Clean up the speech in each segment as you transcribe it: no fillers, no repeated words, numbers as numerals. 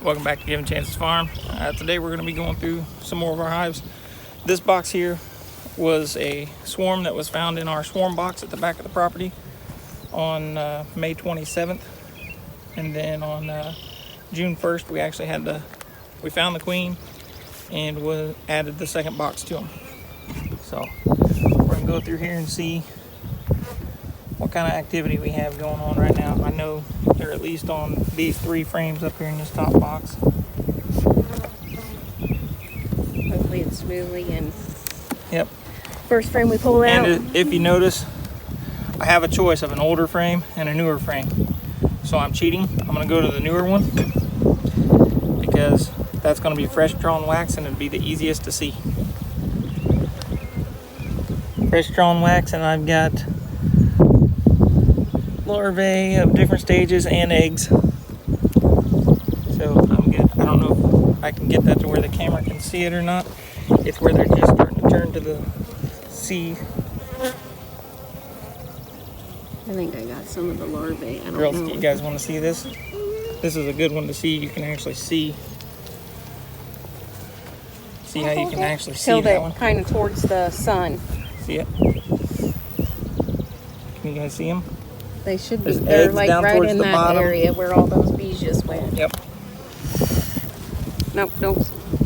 welcome back to Given Chances Farm. Today we're going to be going through some more of our hives. This box here was a swarm that was found in our swarm box at the back of the property on May 27th, and then on June 1st we actually we found the queen and added the second box to them. So we're going to go through here and see what kind of activity we have going on right now. I know they're at least on these 3 frames up here in this top box. Hopefully it's smoothly and yep. First frame we pull out. And if you notice, I have a choice of an older frame and a newer frame. So I'm cheating. I'm going to go to the newer one because that's going to be fresh drawn wax and it'll be the easiest to see. Fresh drawn wax, and I've got larvae of different stages and eggs. So I'm good. I don't know if I can get that to where the camera can see it or not. It's where they're just starting to turn to the sea. I think I got some of the larvae. I don't Girls, know. do you guys want to see this? This is a good one to see. You can actually see. See how you can actually see Tilt that one? kind of towards the sun. See it? Can you guys see them? They should be. There's They're eggs like down right towards in the that bottom. area where all those bees just went. Yep. Nope, don't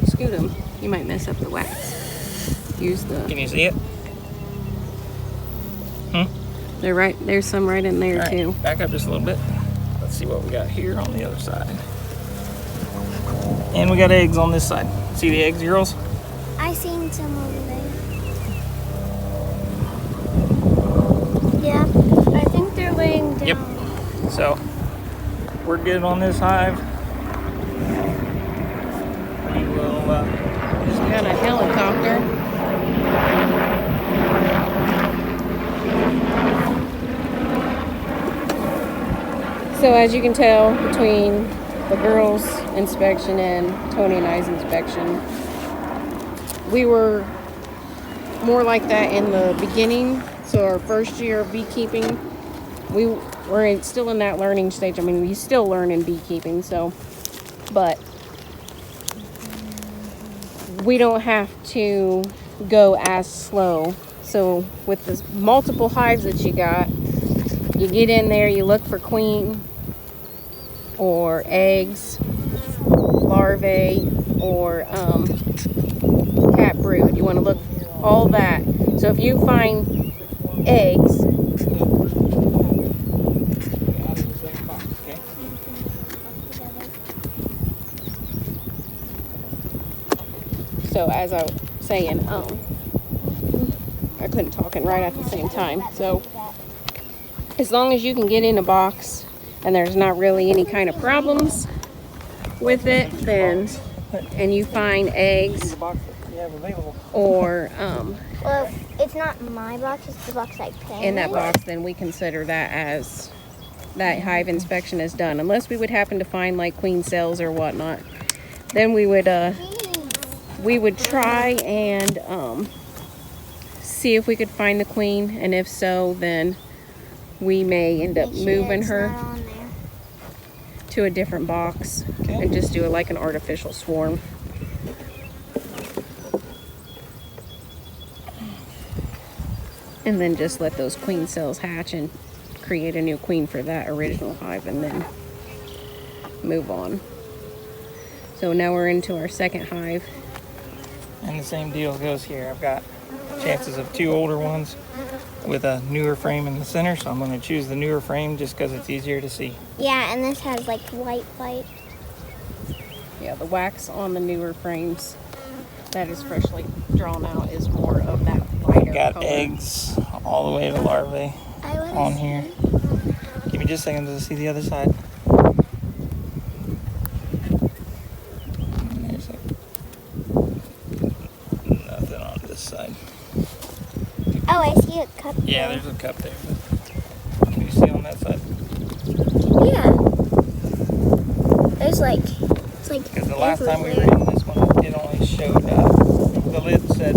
scoot them. You might mess up the wax. Use the. Can you see it? They're right. There's some right in there All right, too. back up just a little bit. Let's see what we got here on the other side. And we got eggs on this side. See the eggs, girls? I seen some over there. Yeah, I think they're laying down. Yep. So we're good on this hive. We will. Just got a helicopter. So as you can tell, between the girls' inspection and Tony and I's inspection, we were more like that in the beginning. So our first year of beekeeping, we were still in that learning stage. I mean, we still learn in beekeeping, but we don't have to go as slow. So with the multiple hives that you got, you get in there, you look for queen or eggs, larvae, or cat brood. You want to look all that. So if you find eggs, so as I was saying, I couldn't talk and write at the same time. So as long as you can get in a box and there's not really any kind of problems with it, then, and you find eggs or Well, it's not my box, it's the box I painted. in that box, then we consider that as that hive inspection is done. Unless we would happen to find like queen cells or whatnot, then we would try and see if we could find the queen, and if so, then we may end up moving her to a different box and just do it like an artificial swarm. And then just let those queen cells hatch and create a new queen for that original hive, and then move on. So now we're into our second hive. And the same deal goes here. I've got chances of 2 older ones with a newer frame in the center, so I'm going to choose the newer frame just because it's easier to see. Yeah, and this has like white. Yeah, the wax on the newer frames that is freshly drawn out is more of that lighter Got color. eggs all the way to larvae on here. Give me just a second to see the other side. There's nothing on this side. Oh, I see a cup. Yeah, there's a cup there. But can you see on that side? Yeah. There's like, it's like. Because the last time we were in this one, it only showed, the lid said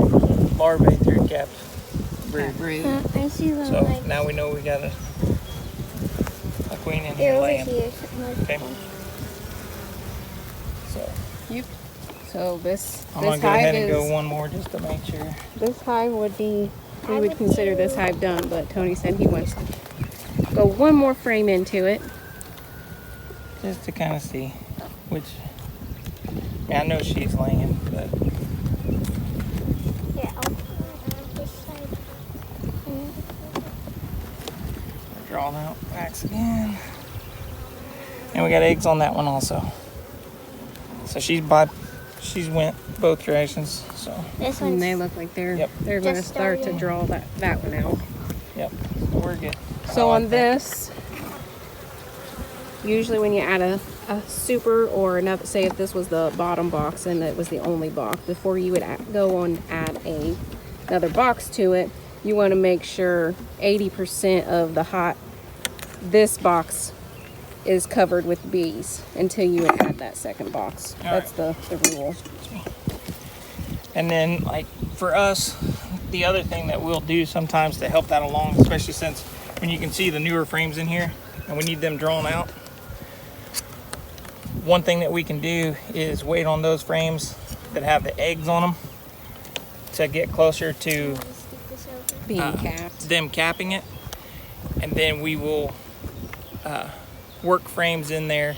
larvae through capped brood. I see them. So like, now we know we got a queen in they're here over laying. here. Okay. Yep. So this I'm gonna this go hive ahead and is go one more just to make sure. this hive would be we would consider this hive done, but Tony said he wants to go one more frame into it. Just to kind of see which. Yeah, I know she's laying, but Yeah, I'll put it on this side. we're drawing out wax again. And we got eggs on that one also. So she's went both directions. So This And one's they look like they're Yep. they're going to Just start to starting. draw that one out. yep, so we're good. So I on like that. this, usually when you add a super or another, say if this was the bottom box and it was the only box, before you would go on add another box to it, you want to make sure 80% of this box is covered with bees until you would add that second box. All That's the rule. And then, like, for us, the other thing that we'll do sometimes to help that along, especially since when you can see the newer frames in here and we need them drawn out, one thing that we can do is wait on those frames that have the eggs on them to get closer to stick this over. Being capped. them capping it, and then we will work frames in there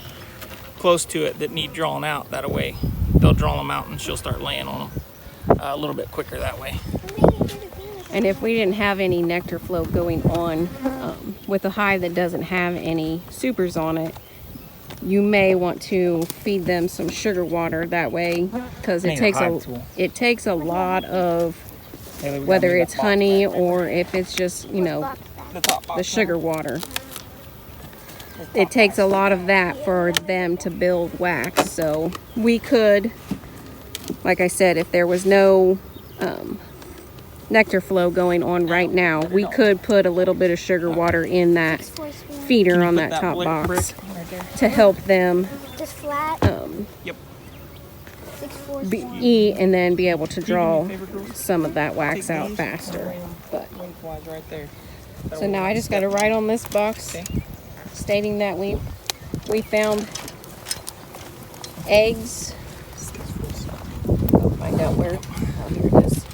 close to it that need drawn out. That way they'll draw them out and she'll start laying on them a little bit quicker that way. And if we didn't have any nectar flow going on with a hive that doesn't have any supers on it, you may want to feed them some sugar water that way, because Need a hive tool. it takes a lot of, Haley, we gotta whether move it's that box honey back right or if it's just, you know, there. The top box the sugar now. water. The top It takes box. a lot of that for them to build wax. So we could, like I said, if there was no nectar flow going on right now, we could put a little bit of sugar water in that feeder Can you on put that top brick box right there? to help them Just flat. Yep. 6, 4, eat and then be able to draw Favorite girls? some of that wax Take out these, faster. But lengthwise right there. so now I just got to write on this box Okay. stating that we found eggs. I'll find out where. Oh, here it is.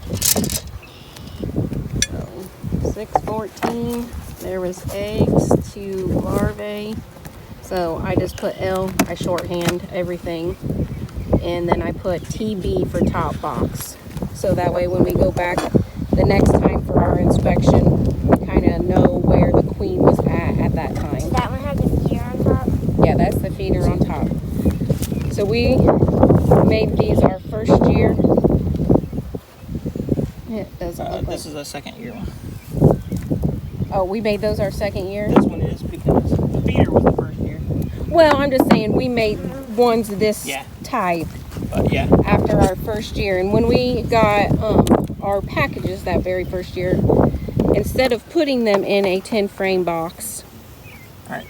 So 614. There was eggs to larvae. So I just put L. I shorthand everything, and then I put TB for top box. So that way, when we go back the next time for our inspection, we kind of know where the queen was at that time. Does that one have the feeder on top? Yeah, that's the feeder on top. So we made these our first year. It doesn't look like. This is a second year one. Oh, we made those our second year? This one is because the feeder was the first year. Well, I'm just saying we made ones this Yeah. type But yeah, after our first year. And when we got our packages that very first year, instead of putting them in a 10 frame box, all right.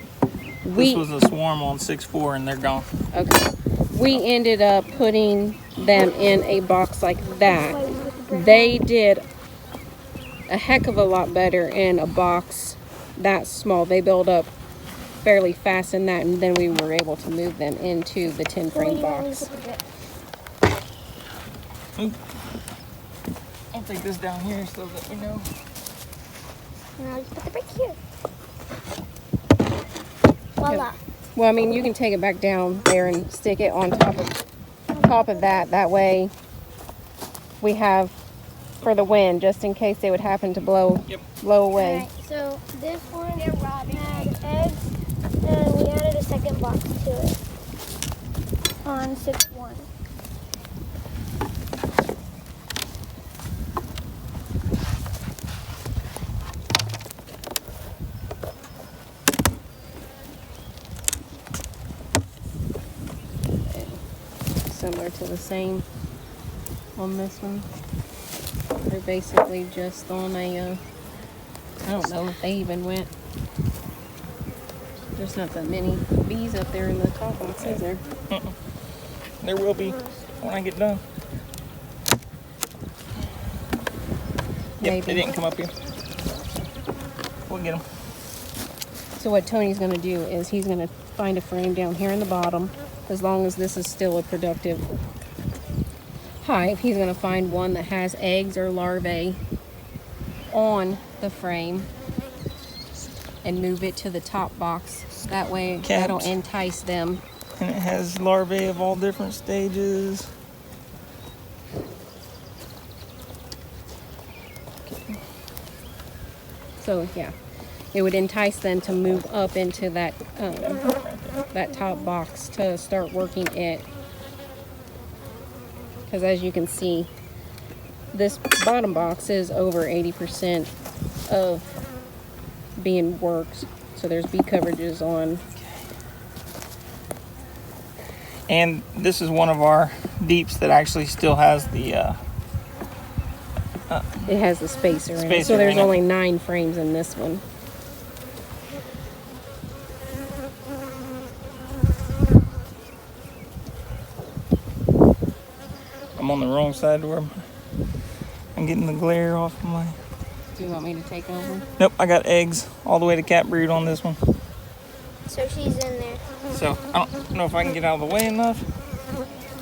we This was a swarm on 6.4 and they're gone. okay, we ended up putting them in a box like that. They did a heck of a lot better in a box that small. They build up fairly fast in that, and then we were able to move them into the 10 frame box. I'll take this down here so that we know. And I'll just put the brick here. Voila. Well, I mean, you can take it back down there and stick it on top of that. That way we have for the wind, just in case they would happen to blow away. Alright, so this one had eggs, and we added a second box to it on 6.1. Similar to the same on this one. They're basically just on a, I don't know if they even went. There's not that many bees up there in the top box, is there? There will be when I get done. Yep, Maybe. they didn't come up here. We'll get them. So what Tony's going to do is he's going to find a frame down here in the bottom as long as this is still a productive hive. He's going to find one that has eggs or larvae on the frame and move it to the top box. That way that'll entice them. And it has larvae of all different stages. Okay. So yeah, it would entice them to move up into that that top box to start working it. Because as you can see, this bottom box is over 80% of being worked. So there's bee coverages on. And this is one of our deeps that actually still has the it has the spacer in it. So there's only 9 frames in this one. I'm on the wrong side to where I'm getting the glare off of my... Do you want me to take over? Nope, I got eggs all the way to cat brood on this one. So she's in there. So I don't know if I can get out of the way enough,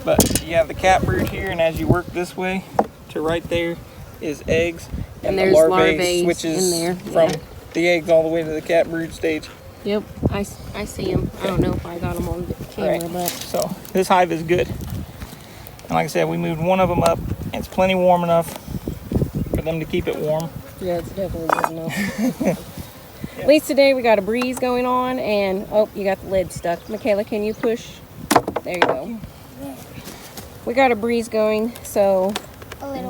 but you have the cat brood here, and as you work this way to right there is eggs, and the there's larvae switches in there. from the eggs all the way to the cat brood stage. Yep, I see them. I don't know if I got them on camera, but... So this hive is good. And like I said, we moved one of them up. It's plenty warm enough for them to keep it warm. Yeah, it's definitely good enough. At least today we got a breeze going on, and oh, you got the lid stuck. Michaela, can you push? There you go. We got a breeze going, so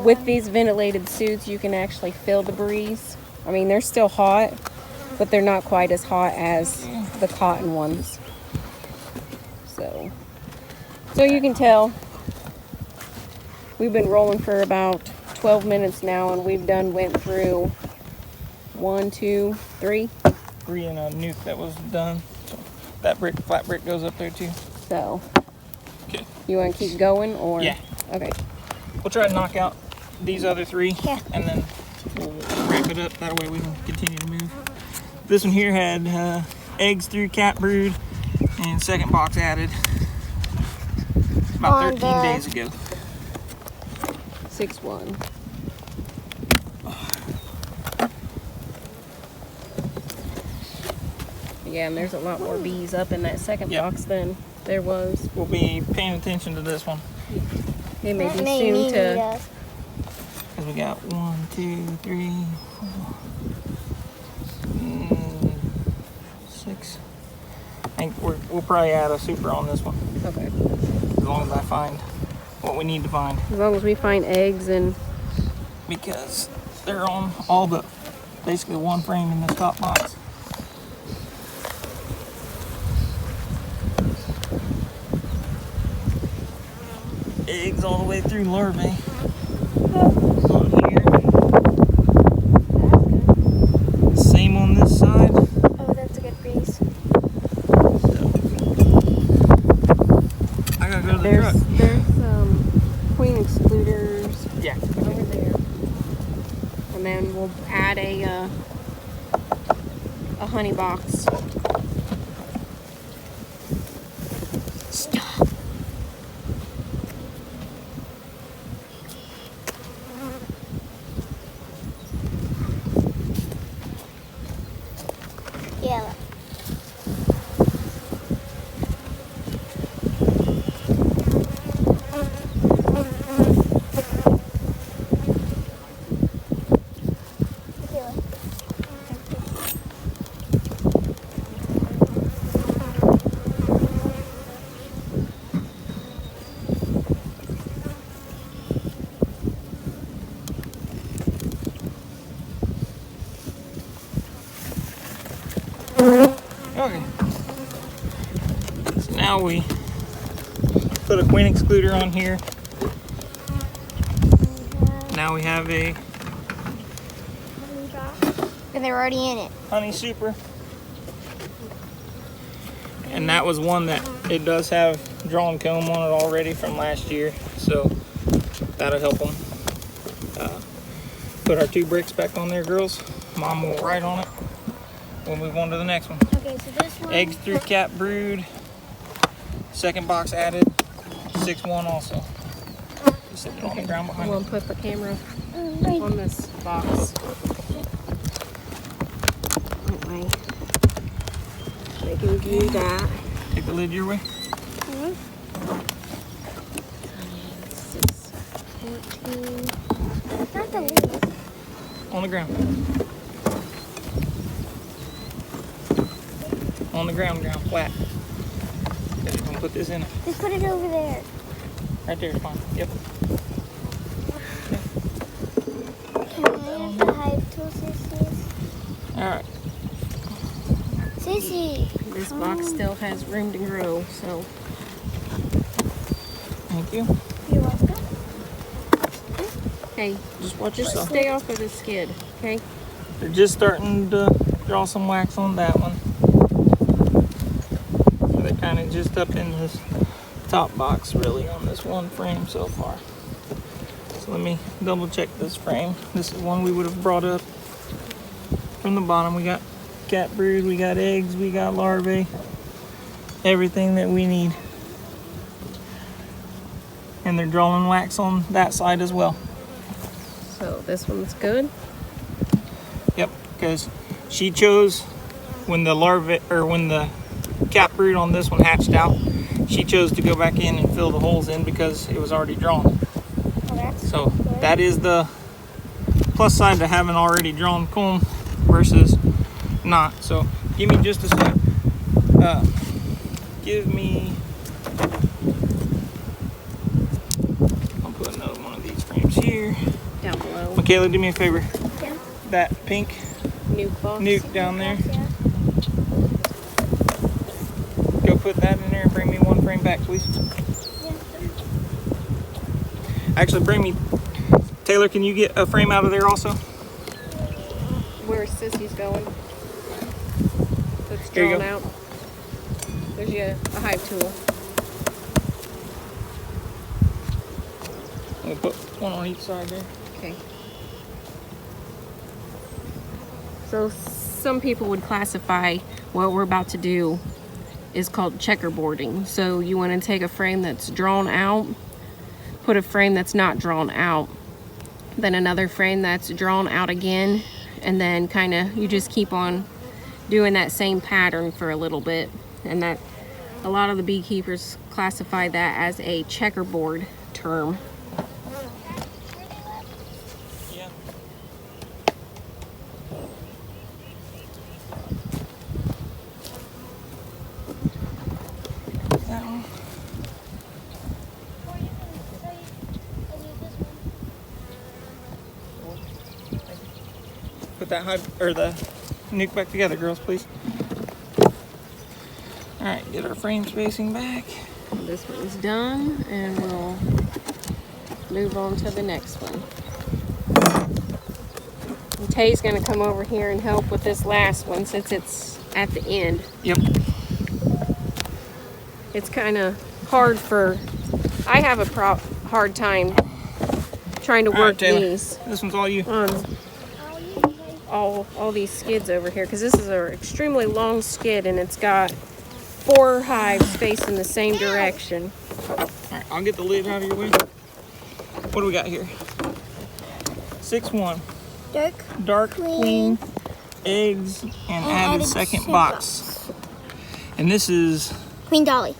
with these ventilated suits, you can actually feel the breeze. I mean, they're still hot, but they're not quite as hot as the cotton ones. So you can tell we've been rolling for about 12 minutes now, and we've went through 1, 2, 3. 3 and a nuke that was done. So that flat brick goes up there too. So, okay. You want to keep going, or? Yeah. Okay. We'll try to knock out these other 3, yeah, and then we'll wrap it up. That way we can continue to move. This one here had eggs through cat brood, and second box added about 13 days ago. 6-1. Yeah, and there's a lot more bees up in that second box than there was. We'll be paying attention to this one. It may be soon to... Because we got 1, 2, 3, 4, 6. I think we'll probably add a super on this one. Okay. As long as I find what we need to find. As long as we find eggs and... Because they're on all but basically one frame in this top box. Eggs all the way through larvae. On here. Same on this side. Oh, that's a good breeze. So, I gotta go to the truck. There's queen excluders over there. And then we'll add a honey box. Stop. Yeah. Okay. So now we put a queen excluder on here. Now we have a And they're already in it. honey super. And that was one that it does have drawn comb on it already from last year, so that'll help them. Put our 2 bricks back on there, girls. Mom will write on it. We'll move on to the next one. Okay, so this one. Eggs through cat brood. Second box added, 6-1 also. Just sitting on the ground behind We'll it. put the camera on this box. That way they can view that. Take the lid your way. 614. Not the least. On the ground. On the ground, flat. Okay, you're gonna put this in it. Just put it over there. Right there is fine. Yep. Here's the hive tool, sissies. Alright. Sissy. This box still has room to grow, so Thank you. You're welcome. hey, Just watch just yourself. stay off of the skid, okay? They're just starting to draw some wax on that one. So they're kind of just up in this top box really on this one frame so far. So let me double check this frame. This is one we would have brought up from the bottom. We got cat brood, we got eggs, we got larvae, everything that we need. And they're drawing wax on that side as well. So this one's good. Yep, because she chose when the larvae or when the cat brood on this one hatched out, she chose to go back in and fill the holes in because it was already drawn. Oh, that's So good. that is the plus side to having already drawn comb versus not. So give me just a sec. Give me. I'll put another one of these frames here. Down below. Michaela, do me a favor. Yeah. That pink Nuke box. nuke down there. Yeah. Go put that in there and bring me one frame back, please. Yeah. Actually, bring me. Taylor, can you get a frame out of there also? Where Sissy's going. That's Here you drawn go. out. There's a hive tool. We'll put one on each side there. Okay. So some people would classify what we're about to do is called checkerboarding. So you want to take a frame that's drawn out, put a frame that's not drawn out, then another frame that's drawn out again, and then kind of you just keep on doing that same pattern for a little bit. And that a lot of the beekeepers classify that as a checkerboard term. Yeah. That one. Put that hive or the nuke back together, girls, please. All right, get our frame spacing back. This one's done, and we'll move on to the next one. And Tay's gonna come over here and help with this last one since it's at the end. Yep. It's kind of hard for, I have a hard time trying to All right, work Taylor. these This one's all you. on all these skids over here, because this is an extremely long skid and it's got 4 hives facing the same direction. All right, I'll get the lid out of your way. What do we got here? 6-1. Dark queen, eggs, and added second box. And this is, Queen Dolly.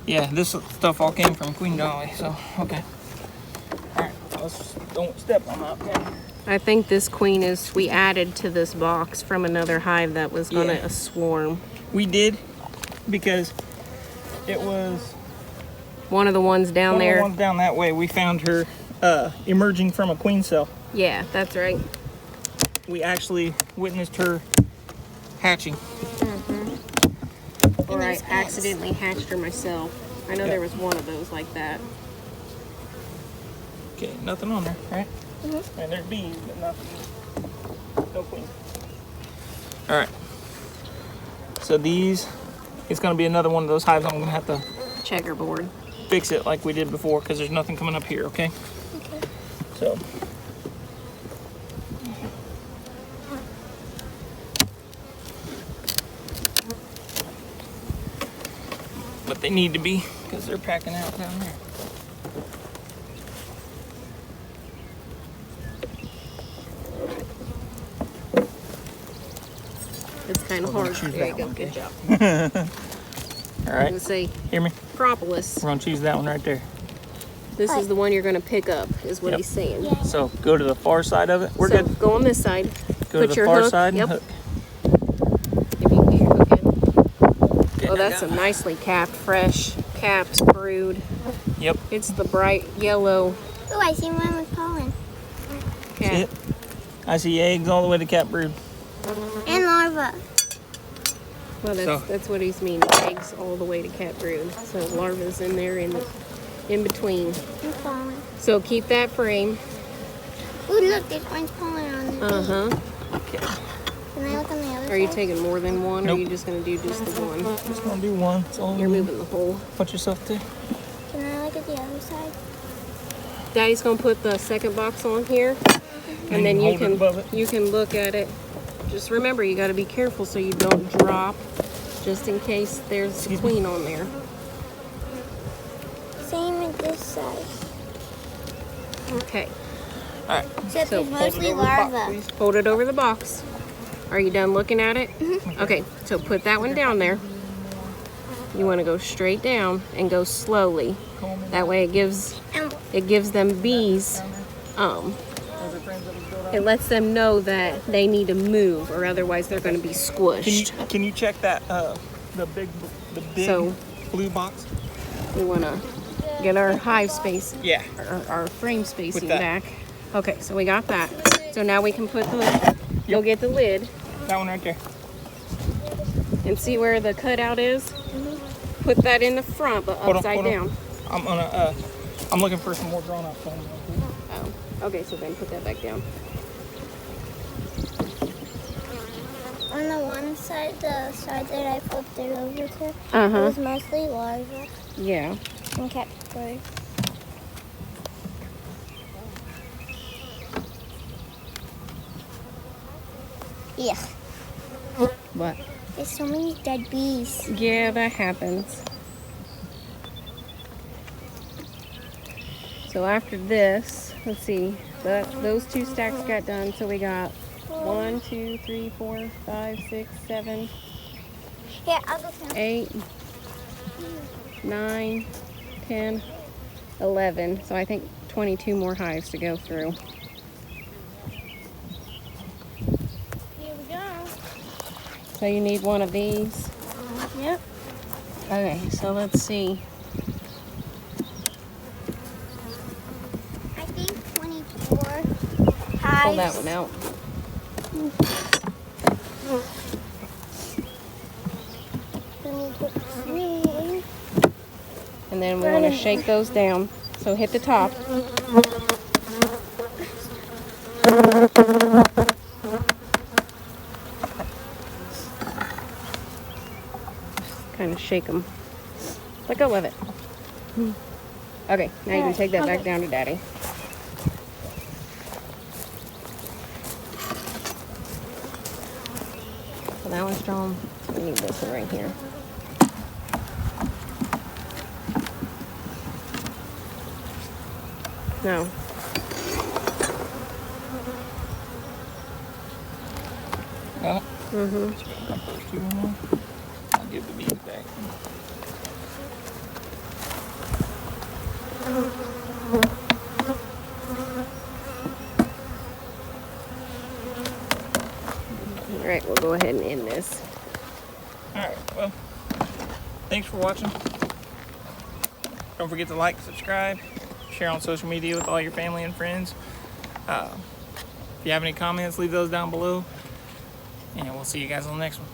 yeah, this stuff all came from Queen Dolly, so, okay. All right, let's don't step on that, okay? I think this queen is, we added to this box from another hive that was gonna Yeah. swarm. We did, because it was One of the ones down one of there. the ones down that way. We found her emerging from a queen cell. Yeah, that's right. We actually witnessed her hatching. Or I those eggs. accidentally hatched her myself. I know Yeah. there was one of those like that. Okay, nothing on there, right? And there's bees, but nothing. No queen. All right. So these, it's gonna be another one of those hives. I'm gonna have to Checkerboard. fix it like we did before because there's nothing coming up here, okay? Okay. So. but they need to be because they're packing out down there. It's kind of We're hard. gonna choose There you that go. one, Good okay? job. All I'm right, gonna say hear me? propolis. We're gonna choose that one right there. This is the one you're gonna pick up, is what Yep. he's saying. Yeah. So go to the far side of it. We're So good. go on this side. Go put to the your far hook. side and Yep. hook. If you get your hook in. Okay, Oh, I that's got a it. nicely capped, fresh capped brood. Yep. It's the bright yellow Oh, I see one with pollen. See cap. it? I see eggs all the way to cat brood. And larva. Well, So- that's what he's meaning. Eggs all the way to cat brood. So larva's in there in between. And pollen. So keep that frame. Ooh, look, there's orange pollen on the Uh huh. Okay. Can I look on the other Are you side? taking more than one, or are Nope. you just gonna do just the one? Just gonna do one. That's all You're we moving the whole. Put yourself to. Can I look at the other side? Daddy's gonna put the second box on here, and then you you hold it above it. can look at it. Just remember, you got to be careful so you don't drop, just in case there's a Excuse me? queen on there. Same with this side. Okay, All right. Except So there's Hold it mostly over the box, larva. please. hold it over the box. Are you done looking at it? Okay, so put that one down there. You want to go straight down and go slowly. That way it gives them bees. It lets them know that they need to move, or otherwise they're going to be squished. Can you check that the big So- blue box? We want to get our hive space, Yeah. our frame spacing that. back. Okay, so we got that. So now we can put the, go get the lid That one right there. and see where the cutout is. Put that in the front, but Hold on, upside hold on. down. I'm gonna I'm looking for some more drawn out foam. Oh, okay, so then put that back down. On the one side, the side that I flipped it over to, it Uh-huh. was mostly larva Yeah. and kept bird. Yeah, What? there's so many dead bees. Yeah, that happens. So after this, let's see, those two stacks got done. So we got 1, 2, 3, 4, 5, 6, 7, Here, I'll go count. 8, 9, 10, 11. So I think 22 more hives to go through. Here we go. So you need one of these. Yep. Okay, so let's see. I think 24 hives. Pull that one out. And then we want to shake those down. So hit the top. Kind of shake them. Let go of it. Okay, now you can take that back down to Daddy. So that one's strong. We need this one right here. No. Got it? Mm-hmm. Two more. I'll give the bees back. All right, we'll go ahead and end this. Alright, well, thanks for watching. Don't forget to like, subscribe, share on social media with all your family and friends. If you have any comments, leave those down below. And we'll see you guys on the next one.